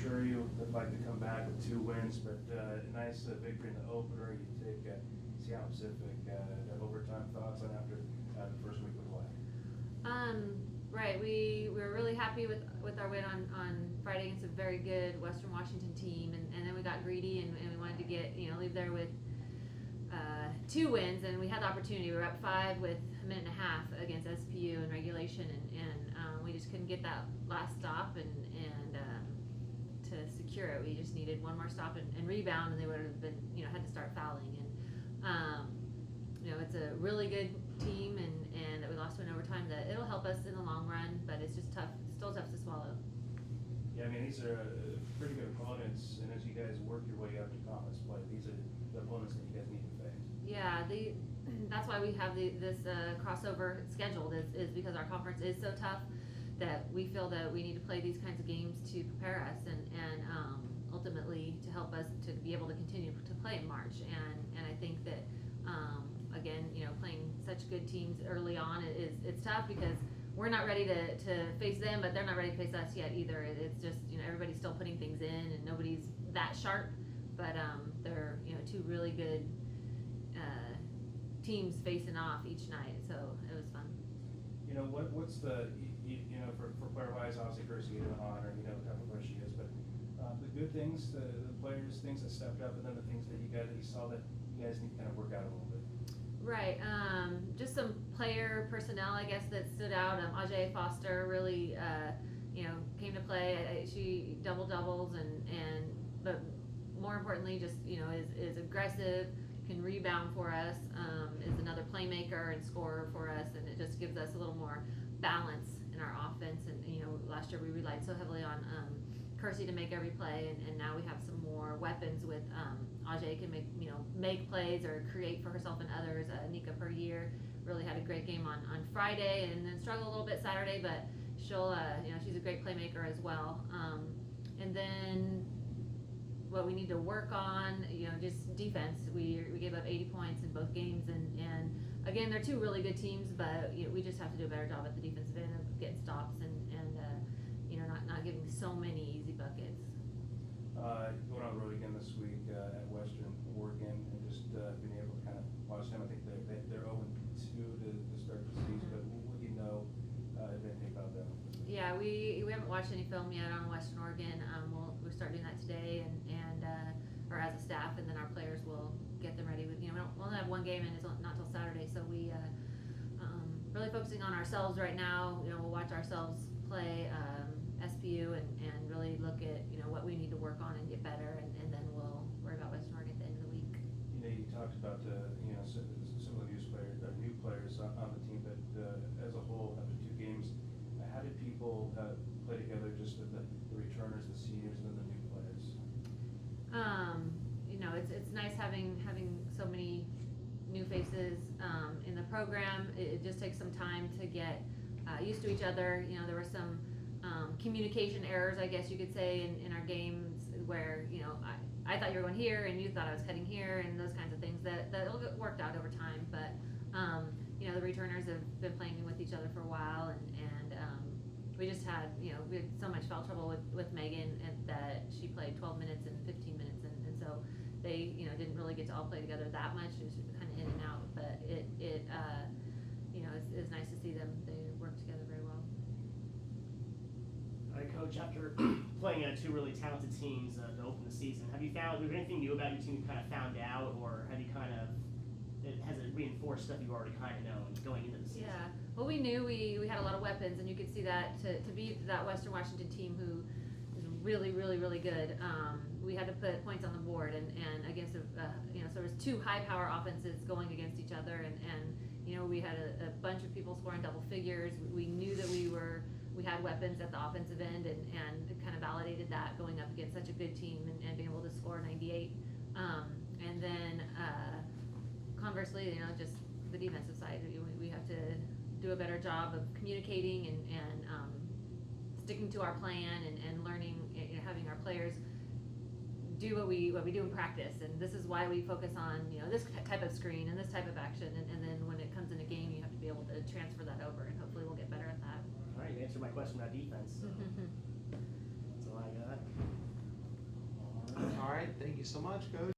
sure you would like to come back with 2 wins, but a nice victory in the opener. You take Seattle Pacific. Overtime thoughts on after the first week of play? Right, we were really happy with our win on Friday against a very good Western Washington team, and then we got greedy and we wanted to get leave there with 2 wins, and we had the opportunity. We were up 5 with a minute and a half against SPU in regulation, and we just couldn't get that last stop and to secure it. We just needed one more stop and rebound, and they would have been had to start fouling. And it's a really good team, and that we lost to in overtime. That it'll help us in the long run, but it's just tough. Still tough to swallow. Yeah, I mean, these are pretty good opponents, and as you guys work your way up to conference play, these are the opponents that you guys need to face. Yeah, that's why we have this crossover scheduled is because our conference is so tough that we feel that we need to play these kinds of games to prepare us and ultimately to help us to be able to continue to play in March. And I think that again, playing such good teams early on it's tough because we're not ready to face them, but they're not ready to face us yet either. It's just everybody's still putting things in, and nobody's that sharp. But they're 2 really good teams facing off each night, so it was fun. What's the for player wise, obviously Kirsty gave an honor, the type of player she is, but the good things, the players, things that stepped up, and then the things that you saw that you guys need to kind of work out a little bit. Right, just some player personnel, I guess, that stood out. Ajay Foster really, came to play. She doubles but more importantly, just is aggressive, can rebound for us, is another playmaker and scorer for us, and it just gives us a little more balance in our offense. And last year we relied so heavily on Kirsty to make every play, and now we have some more weapons with Ajay can make plays or create for herself and others. Nika per year really had a great game on Friday, and then struggled a little bit Saturday, but she'll she's a great playmaker as well. And then what we need to work on, just defense. We gave up 80 points in both games, and again, they're 2 really good teams, but we just have to do a better job at the defensive end of getting stops and not giving so many easy buckets. Going on the road again this week at Western Oregon, and just being able to kind of watch them. I think they're 0-2 to start the season, but what do you know if anything about them? Yeah, we haven't watched any film yet on Western Oregon. We'll start doing that today, and or as a staff, and then our players will get them ready with we'll only have 1 game, and it's not till Saturday, so we really focusing on ourselves right now. We'll watch ourselves play SPU and really look at what we need to work on and get better, and then we'll worry about Western Oregon at the end of the week. You talked about some of the new players on the team, but as a whole, after 2 games, how did people play together? Just with the returners, the seniors, and then the new players. It's nice having so many new faces in the program. It just takes some time to get used to each other. There were some communication errors, I guess you could say, in our games where I thought you were going here and you thought I was heading here, and those kinds of things that get worked out over time. But the returners have been playing with each other for a while, and we just had we had so much foul trouble with Megan, and that she played 12 minutes and 15 minutes, and so they didn't really get to all play together that much. It was kind of in and out, but it's nice to see them. They work together very well. All right, Coach, after playing 2 really talented teams to open the season, was there anything new about your team you kind of found out, or have you has it reinforced stuff you already kind of known going into the season? Yeah, well, we knew we had a lot of weapons, and you could see that to beat that Western Washington team who is really, really, really good. We had to put points on the board, and against so there was 2 high power offenses going against each other, and we had a bunch of people scoring double figures. We knew that we had weapons at the offensive end, and it kind of validated that going up against such a good team and being able to score 98. And then conversely, just the defensive side, we have to do a better job of communicating and sticking to our plan and learning, having our players do what we do in practice. And this is why we focus on this type of screen and this type of action, and then when it comes in a game, you have to be able to transfer that over, and hopefully we'll get better at that. All right, you answered my question about defense. So. That's all I got. right, thank you so much, Coach.